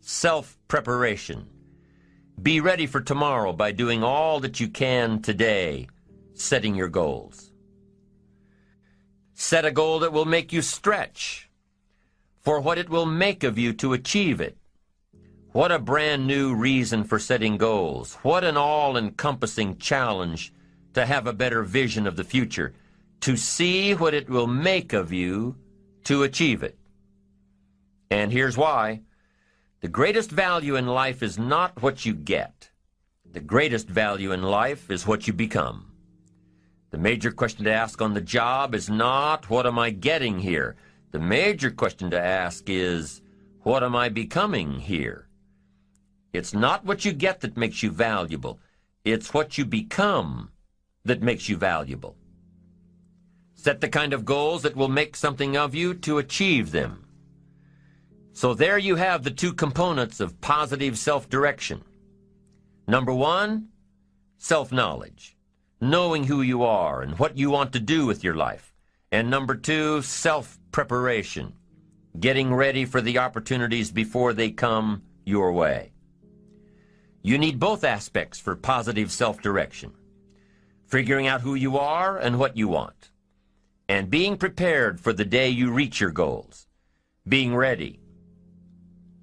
Self-preparation. Be ready for tomorrow by doing all that you can today, setting your goals. Set a goal that will make you stretch for what it will make of you to achieve it. What a brand new reason for setting goals. What an all-encompassing challenge to have a better vision of the future, to see what it will make of you to achieve it. And here's why. The greatest value in life is not what you get. The greatest value in life is what you become. The major question to ask on the job is not, what am I getting here? The major question to ask is, what am I becoming here? It's not what you get that makes you valuable. It's what you become that makes you valuable. Set the kind of goals that will make something of you to achieve them. So there you have the two components of positive self-direction. Number one, self-knowledge, knowing who you are and what you want to do with your life. And number two, self-preparation, getting ready for the opportunities before they come your way. You need both aspects for positive self-direction, figuring out who you are and what you want, and being prepared for the day you reach your goals, being ready,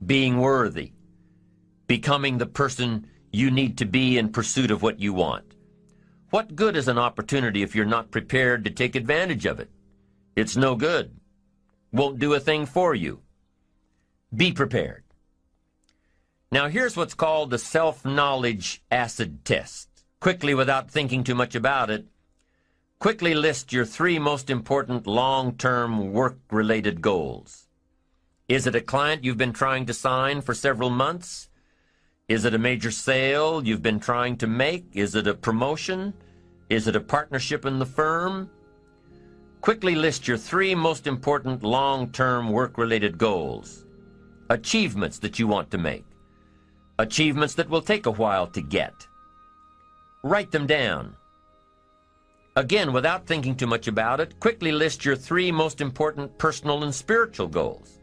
being worthy, becoming the person you need to be in pursuit of what you want. What good is an opportunity if you're not prepared to take advantage of it? It's no good. Won't do a thing for you. Be prepared. Now here's what's called the self-knowledge acid test. Quickly, without thinking too much about it, quickly list your 3 most important long-term work-related goals. Is it a client you've been trying to sign for several months? Is it a major sale you've been trying to make? Is it a promotion? Is it a partnership in the firm? Quickly list your 3 most important long-term work-related goals. Achievements that you want to make. Achievements that will take a while to get. Write them down. Again, without thinking too much about it, quickly list your 3 most important personal and spiritual goals.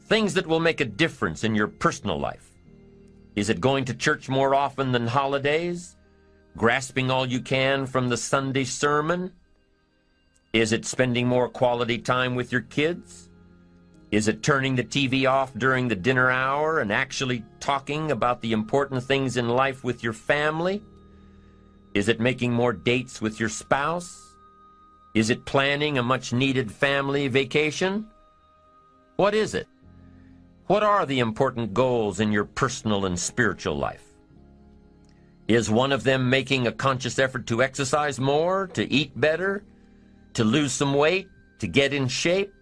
Things that will make a difference in your personal life. Is it going to church more often than holidays? Grasping all you can from the Sunday sermon? Is it spending more quality time with your kids? Is it turning the TV off during the dinner hour and actually talking about the important things in life with your family? Is it making more dates with your spouse? Is it planning a much-needed family vacation? What is it? What are the important goals in your personal and spiritual life? Is one of them making a conscious effort to exercise more, to eat better, to lose some weight, to get in shape?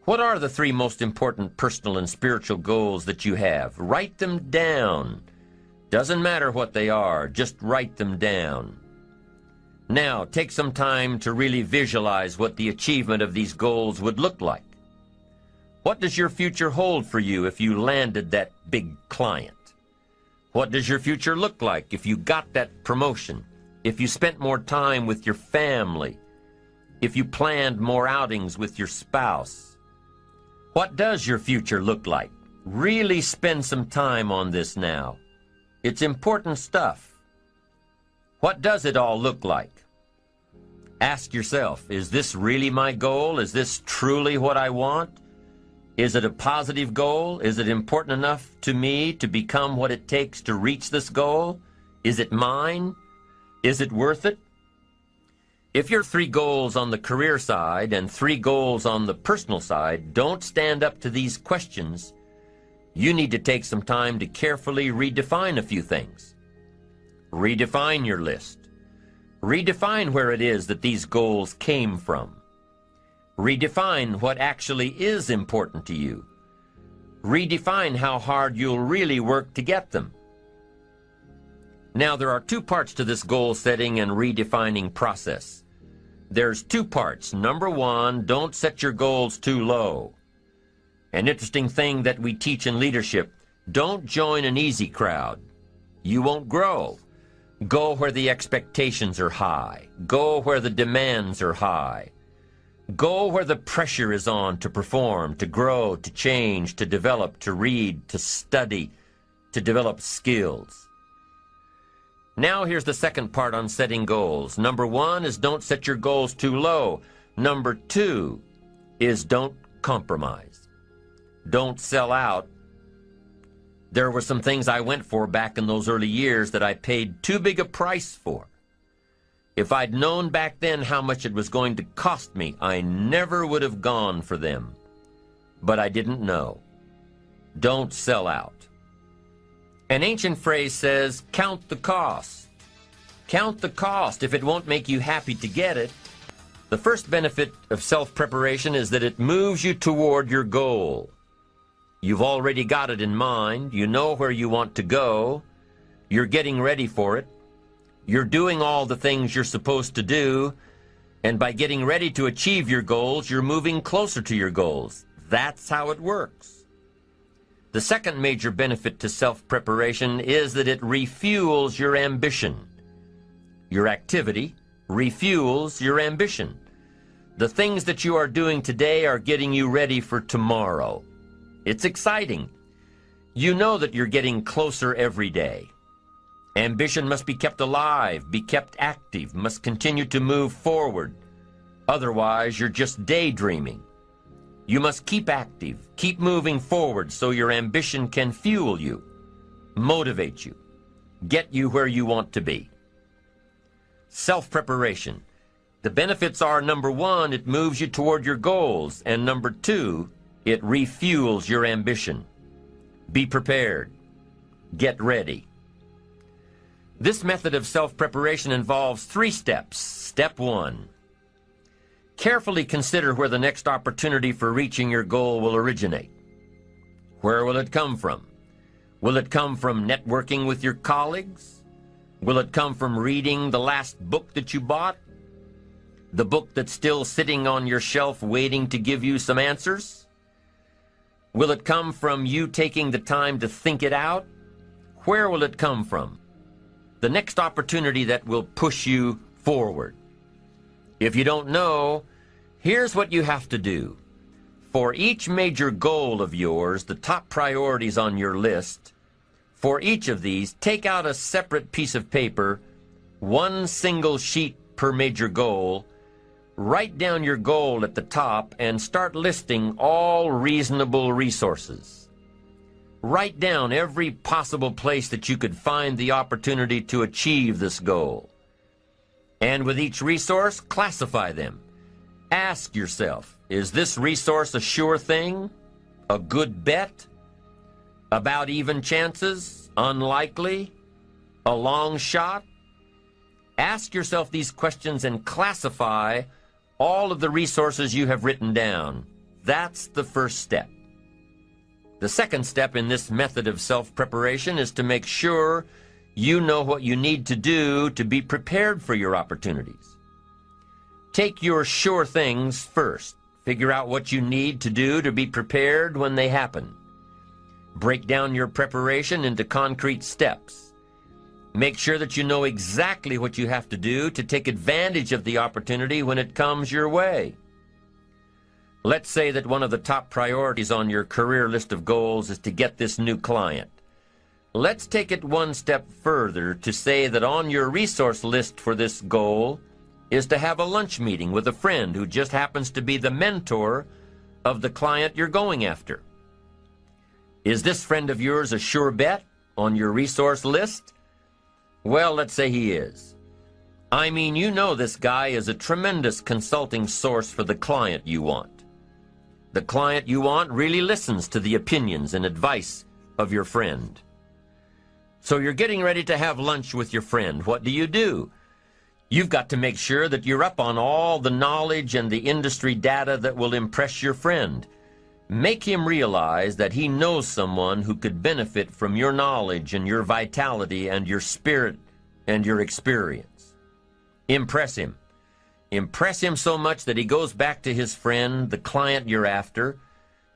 What are the 3 most important personal and spiritual goals that you have? Write them down. Doesn't matter what they are, just write them down. Now, take some time to really visualize what the achievement of these goals would look like. What does your future hold for you if you landed that big client? What does your future look like if you got that promotion? If you spent more time with your family? If you planned more outings with your spouse? What does your future look like? Really spend some time on this now. It's important stuff. What does it all look like? Ask yourself, is this really my goal? Is this truly what I want? Is it a positive goal? Is it important enough to me to become what it takes to reach this goal? Is it mine? Is it worth it? If your 3 goals on the career side and 3 goals on the personal side don't stand up to these questions, you need to take some time to carefully redefine a few things. Redefine your list. Redefine where it is that these goals came from. Redefine what actually is important to you. Redefine how hard you'll really work to get them. Now, there are 2 parts to this goal setting and redefining process. There's 2 parts. Number 1, don't set your goals too low. An interesting thing that we teach in leadership, don't join an easy crowd. You won't grow. Go where the expectations are high. Go where the demands are high. Go where the pressure is on to perform, to grow, to change, to develop, to read, to study, to develop skills. Now here's the second part on setting goals. Number 1 is don't set your goals too low. Number 2 is don't compromise. Don't sell out. There were some things I went for back in those early years that I paid too big a price for. If I'd known back then how much it was going to cost me, I never would have gone for them. But I didn't know. Don't sell out. An ancient phrase says, count the cost. Count the cost if it won't make you happy to get it. The first benefit of self-preparation is that it moves you toward your goal. You've already got it in mind. You know where you want to go. You're getting ready for it. You're doing all the things you're supposed to do. And by getting ready to achieve your goals, you're moving closer to your goals. That's how it works. The second major benefit to self-preparation is that it refuels your ambition. Your activity refuels your ambition. The things that you are doing today are getting you ready for tomorrow. It's exciting. You know that you're getting closer every day. Ambition must be kept alive, be kept active, must continue to move forward. Otherwise, you're just daydreaming. You must keep active, keep moving forward so your ambition can fuel you, motivate you, get you where you want to be. Self-preparation. The benefits are, number 1, it moves you toward your goals, and number 2, it refuels your ambition. Be prepared. Get ready. This method of self-preparation involves 3 steps. Step 1. Carefully consider where the next opportunity for reaching your goal will originate. Where will it come from? Will it come from networking with your colleagues? Will it come from reading the last book that you bought? The book that's still sitting on your shelf waiting to give you some answers? Will it come from you taking the time to think it out? Where will it come from? The next opportunity that will push you forward. If you don't know, here's what you have to do. For each major goal of yours, the top priorities on your list, for each of these, take out a separate piece of paper, 1 single sheet per major goal, write down your goal at the top, and start listing all reasonable resources. Write down every possible place that you could find the opportunity to achieve this goal. And with each resource, classify them. Ask yourself, is this resource a sure thing? A good bet? About even chances? Unlikely? A long shot? Ask yourself these questions and classify all of the resources you have written down. That's the first step. The second step in this method of self-preparation is to make sure you know what you need to do to be prepared for your opportunities. Take your sure things first. Figure out what you need to do to be prepared when they happen. Break down your preparation into concrete steps. Make sure that you know exactly what you have to do to take advantage of the opportunity when it comes your way. Let's say that one of the top priorities on your career list of goals is to get this new client. Let's take it 1 step further to say that on your resource list for this goal is to have a lunch meeting with a friend who just happens to be the mentor of the client you're going after. Is this friend of yours a sure bet on your resource list? Well, let's say he is. I mean, you know this guy is a tremendous consulting source for the client you want. The client you want really listens to the opinions and advice of your friend. So you're getting ready to have lunch with your friend. What do? You've got to make sure that you're up on all the knowledge and the industry data that will impress your friend. Make him realize that he knows someone who could benefit from your knowledge and your vitality and your spirit and your experience. Impress him. Impress him so much that he goes back to his friend, the client you're after,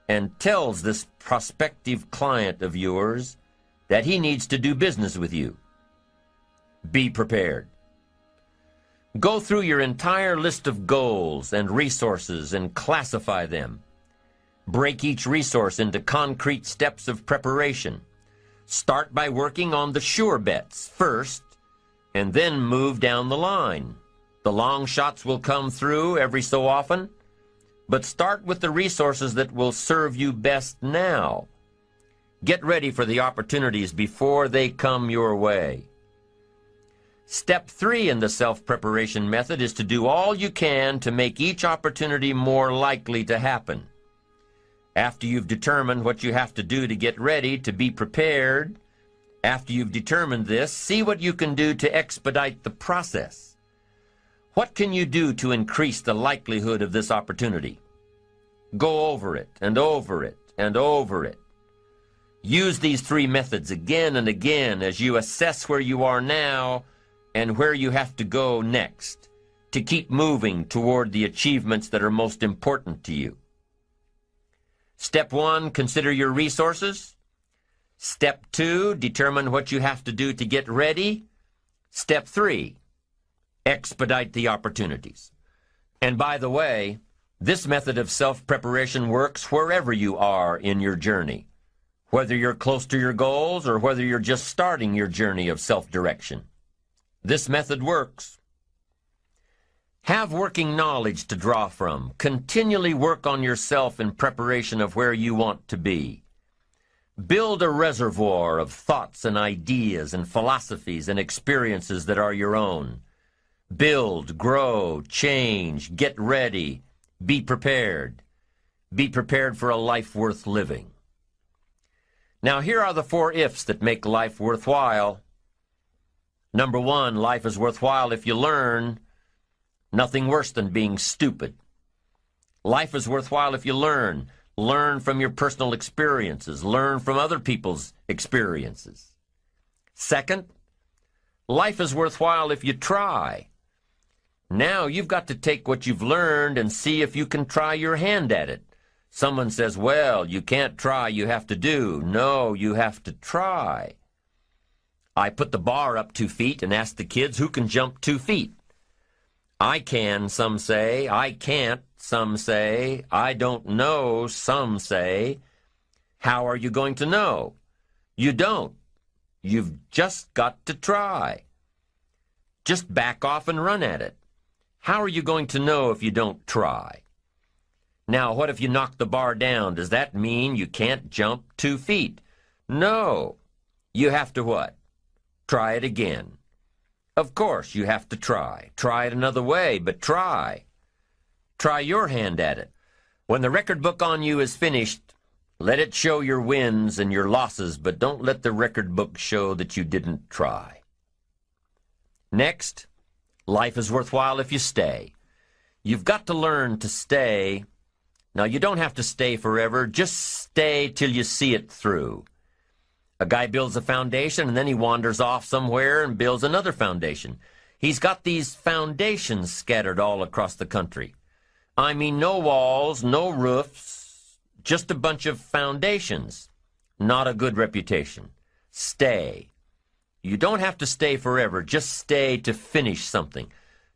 and tells this prospective client of yours that he needs to do business with you. Be prepared. Go through your entire list of goals and resources and classify them. Break each resource into concrete steps of preparation. Start by working on the sure bets first, and then move down the line. The long shots will come through every so often, but start with the resources that will serve you best now. Get ready for the opportunities before they come your way. Step 3 in the self-preparation method is to do all you can to make each opportunity more likely to happen. After you've determined what you have to do to get ready, to be prepared, after you've determined this, see what you can do to expedite the process. What can you do to increase the likelihood of this opportunity? Go over it and over it and over it. Use these 3 methods again and again as you assess where you are now and where you have to go next to keep moving toward the achievements that are most important to you. Step 1, consider your resources. Step 2, determine what you have to do to get ready. Step 3, expedite the opportunities. And by the way, this method of self-preparation works wherever you are in your journey, whether you're close to your goals or whether you're just starting your journey of self-direction. This method works. Have working knowledge to draw from. Continually work on yourself in preparation of where you want to be. Build a reservoir of thoughts and ideas and philosophies and experiences that are your own. Build, grow, change, get ready, be prepared. Be prepared for a life worth living. Now here are the 4 ifs that make life worthwhile. Number 1, life is worthwhile if you learn. Nothing worse than being stupid. Life is worthwhile if you learn. Learn from your personal experiences. Learn from other people's experiences. Second, life is worthwhile if you try. Now you've got to take what you've learned and see if you can try your hand at it. Someone says, well, you can't try, you have to do. No, you have to try. I put the bar up 2 feet and asked the kids who can jump 2 feet. I can, some say. I can't, some say. I don't know, some say. How are you going to know? You don't. You've just got to try. Just back off and run at it. How are you going to know if you don't try? Now, what if you knock the bar down? Does that mean you can't jump 2 feet? No. You have to what? Try it again. Of course, you have to try. Try it another way, but try. Try your hand at it. When the record book on you is finished, let it show your wins and your losses, but don't let the record book show that you didn't try. Next, life is worthwhile if you stay. You've got to learn to stay. Now, you don't have to stay forever. Just stay till you see it through. A guy builds a foundation, and then he wanders off somewhere and builds another foundation. He's got these foundations scattered all across the country. I mean, no walls, no roofs, just a bunch of foundations. Not a good reputation. Stay. You don't have to stay forever. Just stay to finish something.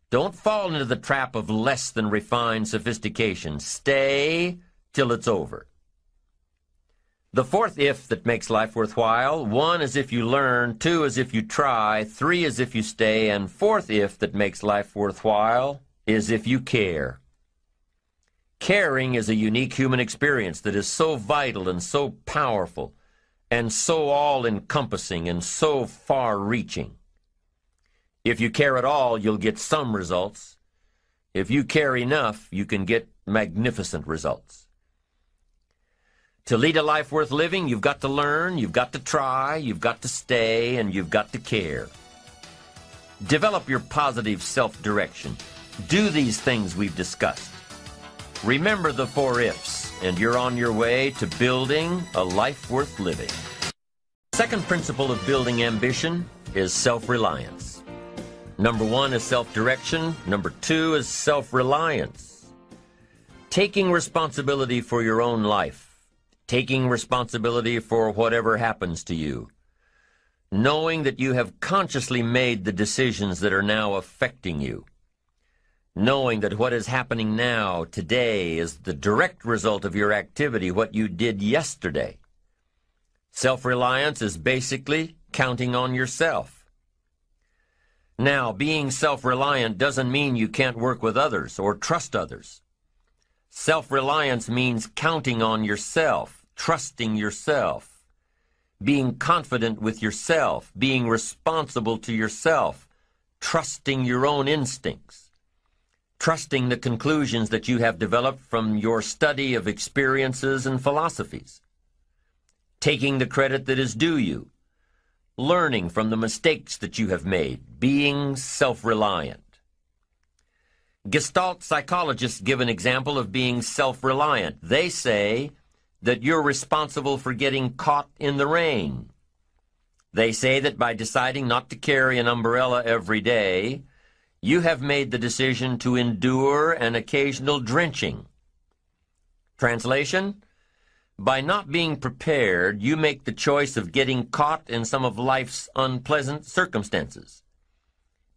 Don't fall into the trap of less than refined sophistication. Stay till it's over. The 4th if that makes life worthwhile, 1 is if you learn, 2 is if you try, 3 is if you stay, and 4th if that makes life worthwhile is if you care. Caring is a unique human experience that is so vital and so powerful and so all-encompassing and so far-reaching. If you care at all, you'll get some results. If you care enough, you can get magnificent results. To lead a life worth living, you've got to learn, you've got to try, you've got to stay, and you've got to care. Develop your positive self-direction. Do these things we've discussed. Remember the 4 ifs, and you're on your way to building a life worth living. The second principle of building ambition is self-reliance. Number 1 is self-direction. Number 2 is self-reliance. Taking responsibility for your own life. Taking responsibility for whatever happens to you. Knowing that you have consciously made the decisions that are now affecting you. knowing that what is happening now, today, is the direct result of your activity, what you did yesterday. Self-reliance is basically counting on yourself. Now, being self-reliant doesn't mean you can't work with others or trust others. Self-reliance means counting on yourself, trusting yourself, being confident with yourself, being responsible to yourself, trusting your own instincts, trusting the conclusions that you have developed from your study of experiences and philosophies, taking the credit that is due you, learning from the mistakes that you have made, being self-reliant. Gestalt psychologists give an example of being self-reliant. They say that you're responsible for getting caught in the rain. They say that by deciding not to carry an umbrella every day, you have made the decision to endure an occasional drenching. Translation: by not being prepared, you make the choice of getting caught in some of life's unpleasant circumstances.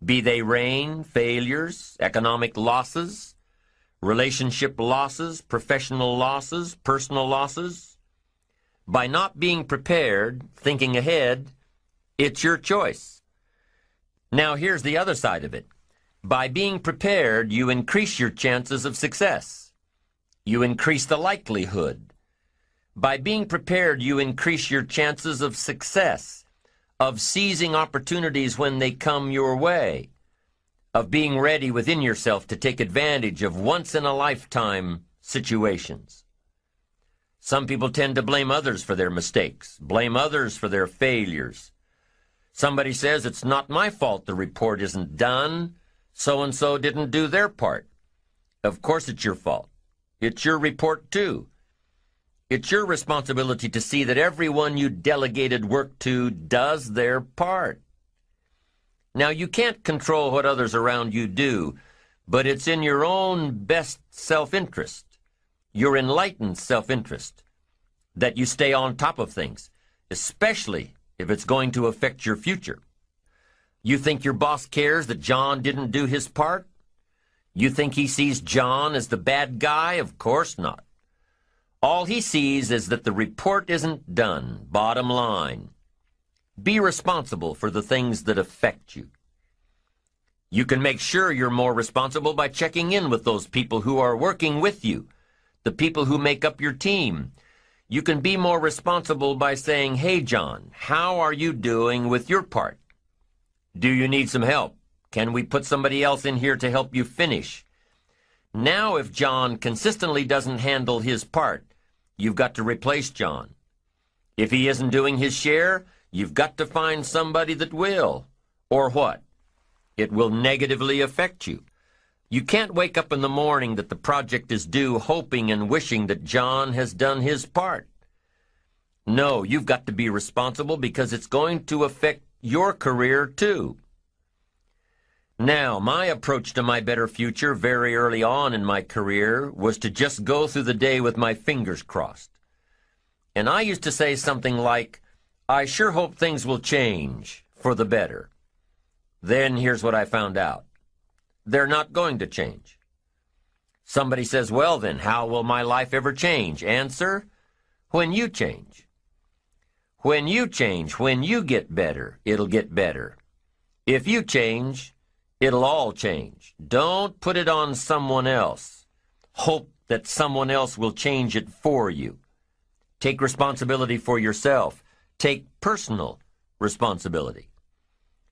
Be they rain, failures, economic losses, relationship losses, professional losses, personal losses. By not being prepared, thinking ahead, it's your choice. Now here's the other side of it. By being prepared, you increase your chances of success. You increase the likelihood. By being prepared, you increase your chances of success, of seizing opportunities when they come your way, of being ready within yourself to take advantage of once-in-a-lifetime situations. Some people tend to blame others for their mistakes, blame others for their failures. Somebody says, it's not my fault the report isn't done. So-and-so didn't do their part. Of course it's your fault. It's your report too. It's your responsibility to see that everyone you delegated work to does their part. Now, you can't control what others around you do, but it's in your own best self-interest, your enlightened self-interest, that you stay on top of things, especially if it's going to affect your future. You think your boss cares that John didn't do his part? You think he sees John as the bad guy? Of course not. All he sees is that the report isn't done, bottom line. Be responsible for the things that affect you. You can make sure you're more responsible by checking in with those people who are working with you, the people who make up your team. You can be more responsible by saying, hey, John, how are you doing with your part? Do you need some help? Can we put somebody else in here to help you finish? Now, if John consistently doesn't handle his part, you've got to replace John. If he isn't doing his share, you've got to find somebody that will. Or what? It will negatively affect you. You can't wake up in the morning that the project is due hoping and wishing that John has done his part. No, you've got to be responsible because it's going to affect your career too. Now, my approach to my better future very early on in my career was to just go through the day with my fingers crossed. And I used to say something like, I sure hope things will change for the better. Then here's what I found out. They're not going to change. Somebody says, well then, how will my life ever change? Answer, when you change. When you change, when you get better, it'll get better. If you change, it'll all change. Don't put it on someone else. Hope that someone else will change it for you. Take responsibility for yourself. Take personal responsibility.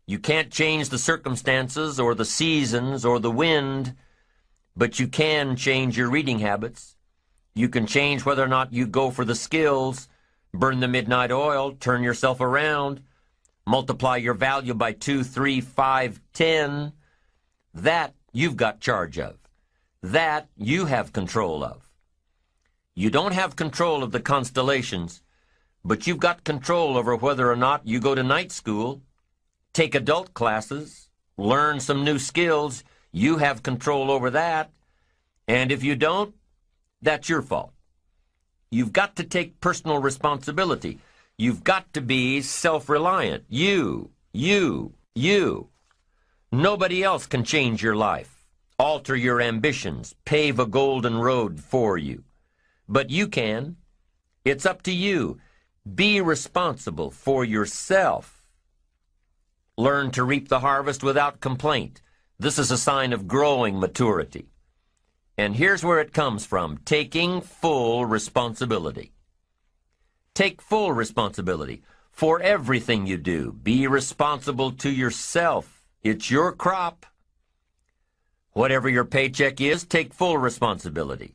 You can't change the circumstances or the seasons or the wind, but you can change your reading habits. You can change whether or not you go for the skills, burn the midnight oil, turn yourself around, multiply your value by 2, 3, 5, 10. That you've got charge of. That you have control of. You don't have control of the constellations, but you've got control over whether or not you go to night school, take adult classes, learn some new skills. You have control over that. And if you don't, that's your fault. You've got to take personal responsibility. You've got to be self-reliant. You. Nobody else can change your life. alter your ambitions, pave a golden road for you. But you can. It's up to you. Be responsible for yourself. Learn to reap the harvest without complaint. This is a sign of growing maturity. And here's where it comes from: taking full responsibility. Take full responsibility for everything you do. Be responsible to yourself. It's your crop. Whatever your paycheck is, take full responsibility.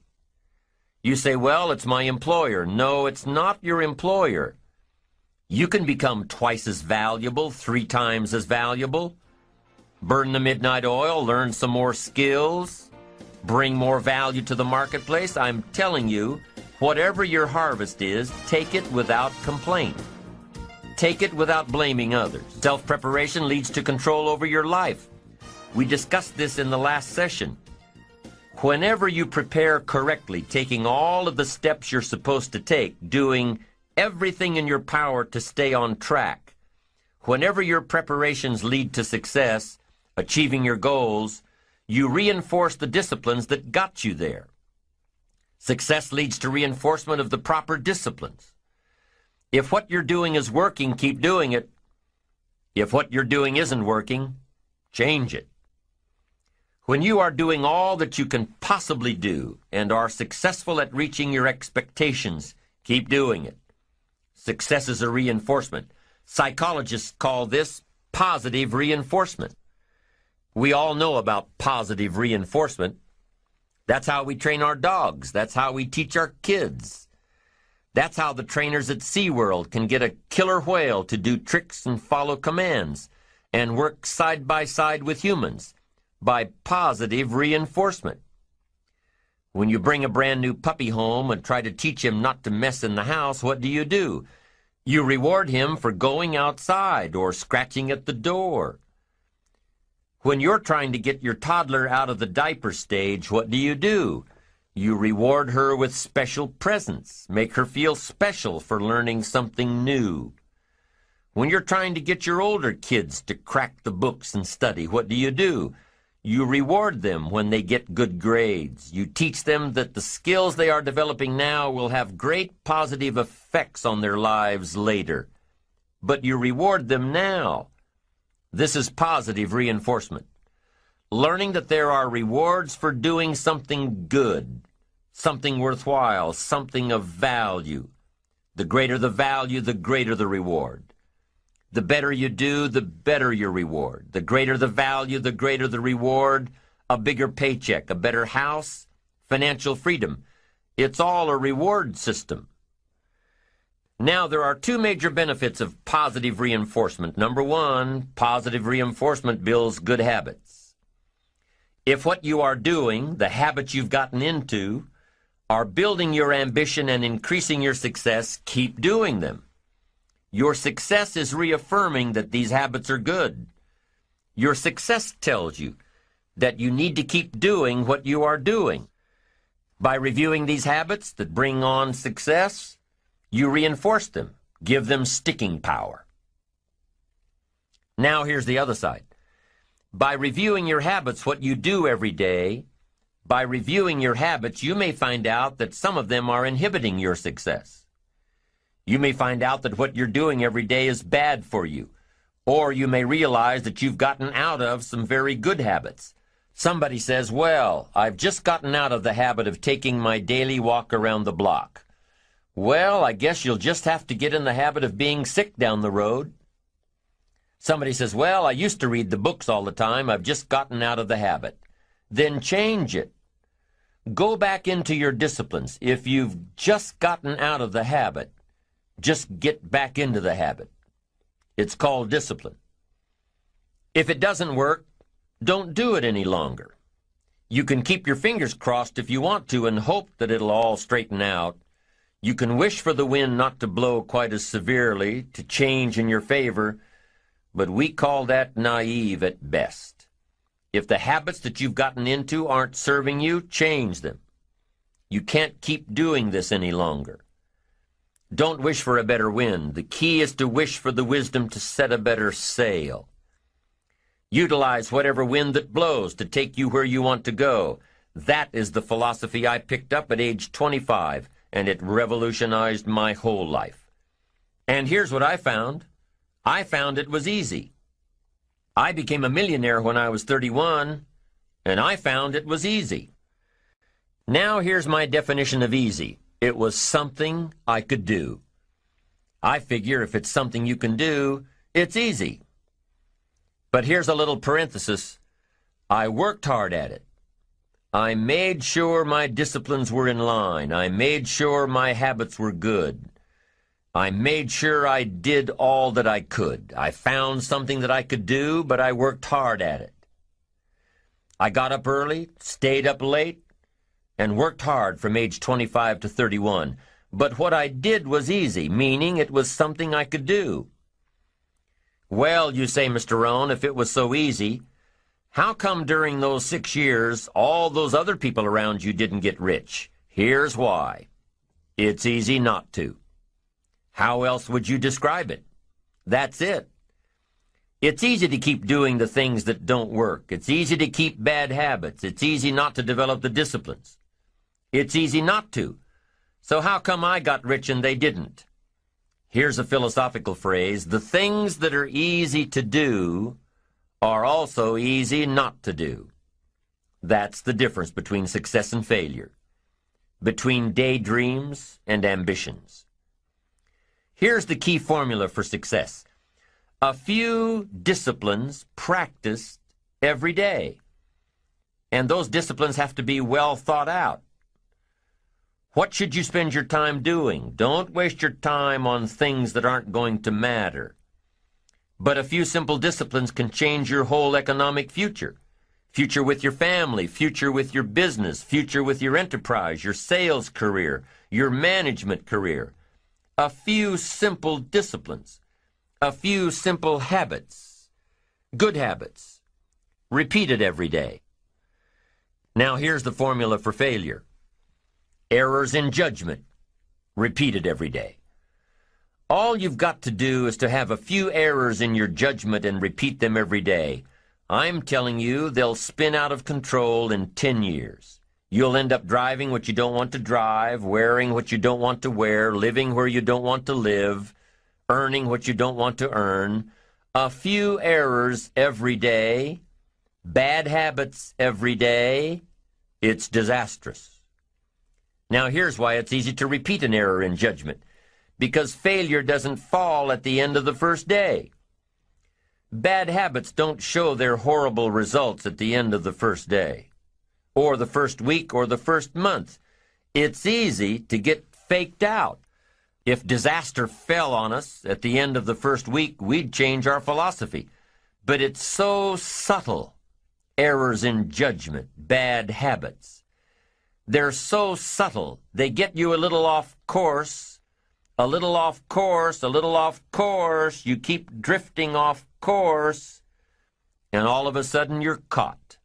You say, well, it's my employer. No, it's not your employer. You can become twice as valuable, 3 times as valuable. Burn the midnight oil, learn some more skills, bring more value to the marketplace. I'm telling you, whatever your harvest is, take it without complaint. Take it without blaming others. Self-preparation leads to control over your life. We discussed this in the last session. Whenever you prepare correctly, taking all of the steps you're supposed to take, doing everything in your power to stay on track, whenever your preparations lead to success, achieving your goals, you reinforce the disciplines that got you there. Success leads to reinforcement of the proper disciplines. If what you're doing is working, keep doing it. If what you're doing isn't working, change it. When you are doing all that you can possibly do and are successful at reaching your expectations, keep doing it. Success is a reinforcement. Psychologists call this positive reinforcement. We all know about positive reinforcement. That's how we train our dogs. That's how we teach our kids. That's how the trainers at SeaWorld can get a killer whale to do tricks and follow commands and work side by side with humans by positive reinforcement. When you bring a brand new puppy home and try to teach him not to mess in the house, what do? You reward him for going outside or scratching at the door. When you're trying to get your toddler out of the diaper stage, what do? You reward her with special presents, make her feel special for learning something new. When you're trying to get your older kids to crack the books and study, what do? You reward them when they get good grades. You teach them that the skills they are developing now will have great positive effects on their lives later. But you reward them now. This is positive reinforcement. Learning that there are rewards for doing something good, something worthwhile, something of value. The greater the value, the greater the reward. The better you do, the better your reward. The greater the value, the greater the reward. A bigger paycheck, a better house, financial freedom. It's all a reward system. Now, there are 2 major benefits of positive reinforcement. Number 1, positive reinforcement builds good habits. If what you are doing, the habits you've gotten into, are building your ambition and increasing your success, keep doing them. Your success is reaffirming that these habits are good. Your success tells you that you need to keep doing what you are doing. By reviewing these habits that bring on success, you reinforce them, give them sticking power. Now here's the other side. By reviewing your habits, what you do every day, by reviewing your habits, you may find out that some of them are inhibiting your success. You may find out that what you're doing every day is bad for you, or you may realize that you've gotten out of some very good habits. Somebody says, well, I've just gotten out of the habit of taking my daily walk around the block. Well, I guess you'll just have to get in the habit of being sick down the road. Somebody says, well, I used to read the books all the time. I've just gotten out of the habit. Then change it. Go back into your disciplines. If you've just gotten out of the habit, just get back into the habit. It's called discipline. If it doesn't work, don't do it any longer. You can keep your fingers crossed if you want to and hope that it'll all straighten out. You can wish for the wind not to blow quite as severely, to change in your favor, but we call that naive at best. If the habits that you've gotten into aren't serving you, change them. You can't keep doing this any longer. Don't wish for a better wind. The key is to wish for the wisdom to set a better sail. Utilize whatever wind that blows to take you where you want to go. That is the philosophy I picked up at age 25, and it revolutionized my whole life. And here's what I found. I found it was easy. I became a millionaire when I was 31, and I found it was easy. Now here's my definition of easy. It was something I could do. I figure if it's something you can do, it's easy. But here's a little parenthesis. I worked hard at it. I made sure my disciplines were in line. I made sure my habits were good. I made sure I did all that I could. I found something that I could do, but I worked hard at it. I got up early, stayed up late, and worked hard from age 25 to 31. But what I did was easy, meaning it was something I could do. Well, you say, Mr. Rohn, if it was so easy, how come during those 6 years all those other people around you didn't get rich? Here's why. It's easy not to. How else would you describe it? That's it. It's easy to keep doing the things that don't work. It's easy to keep bad habits. It's easy not to develop the disciplines. It's easy not to. So how come I got rich and they didn't? Here's a philosophical phrase. The things that are easy to do are also easy not to do. That's the difference between success and failure, between daydreams and ambitions. Here's the key formula for success. A few disciplines practiced every day. And those disciplines have to be well thought out. What should you spend your time doing? Don't waste your time on things that aren't going to matter. But a few simple disciplines can change your whole economic future. Future with your family, future with your business, future with your enterprise, your sales career, your management career. A few simple disciplines. A few simple habits. Good habits. Repeated every day. Now here's the formula for failure. Errors in judgment, repeated every day. All you've got to do is to have a few errors in your judgment and repeat them every day. I'm telling you, they'll spin out of control in 10 years. You'll end up driving what you don't want to drive, wearing what you don't want to wear, living where you don't want to live, earning what you don't want to earn. A few errors every day, bad habits every day, it's disastrous. Now here's why it's easy to repeat an error in judgment. Because failure doesn't fall at the end of the first day. Bad habits don't show their horrible results at the end of the first day, or the first week, or the first month. It's easy to get faked out. If disaster fell on us at the end of the first week, we'd change our philosophy. But it's so subtle. Errors in judgment, bad habits. They're so subtle, they get you a little off course, a little off course, a little off course. You keep drifting off course, and all of a sudden you're caught.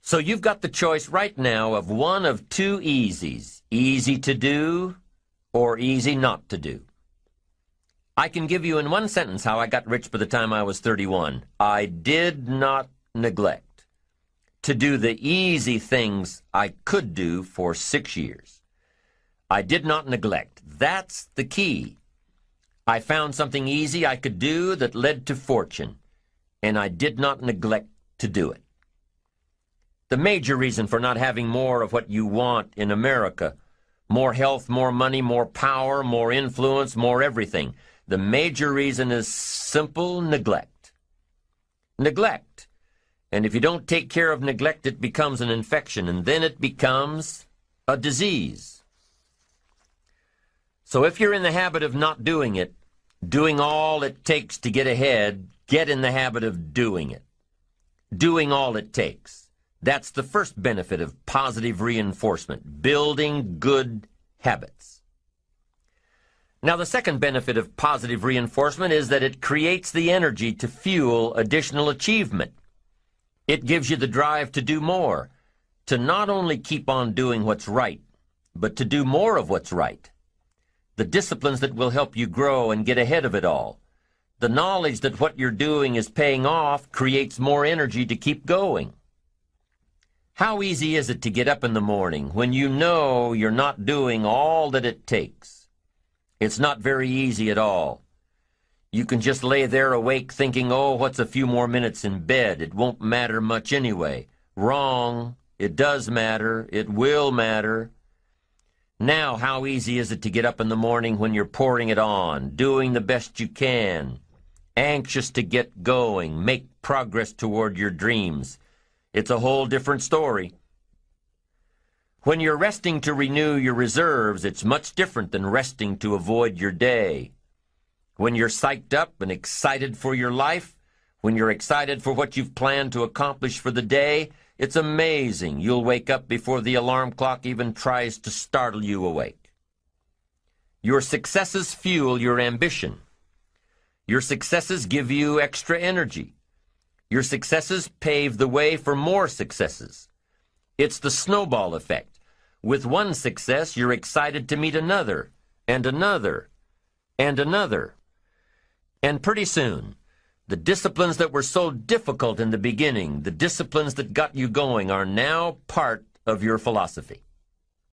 So you've got the choice right now of one of two easies, easy to do or easy not to do. I can give you in one sentence how I got rich by the time I was 31. I did not neglect to do the easy things I could do for 6 years. I did not neglect. That's the key. I found something easy I could do that led to fortune, and I did not neglect to do it. The major reason for not having more of what you want in America, more health, more money, more power, more influence, more everything, the major reason is simple neglect. Neglect. And if you don't take care of neglect, it becomes an infection, and then it becomes a disease. So if you're in the habit of not doing it, doing all it takes to get ahead, get in the habit of doing it. Doing all it takes. That's the first benefit of positive reinforcement, building good habits. Now, the second benefit of positive reinforcement is that it creates the energy to fuel additional achievement. It gives you the drive to do more, to not only keep on doing what's right, but to do more of what's right. The disciplines that will help you grow and get ahead of it all. The knowledge that what you're doing is paying off creates more energy to keep going. How easy is it to get up in the morning when you know you're not doing all that it takes? It's not very easy at all. You can just lay there awake thinking, oh, what's a few more minutes in bed? It won't matter much anyway. Wrong. It does matter. It will matter. Now, how easy is it to get up in the morning when you're pouring it on, doing the best you can, anxious to get going, make progress toward your dreams? It's a whole different story. When you're resting to renew your reserves, it's much different than resting to avoid your day. When you're psyched up and excited for your life, when you're excited for what you've planned to accomplish for the day, it's amazing. You'll wake up before the alarm clock even tries to startle you awake. Your successes fuel your ambition. Your successes give you extra energy. Your successes pave the way for more successes. It's the snowball effect. With one success, you're excited to meet another, and another, and another. And pretty soon, the disciplines that were so difficult in the beginning, the disciplines that got you going, are now part of your philosophy.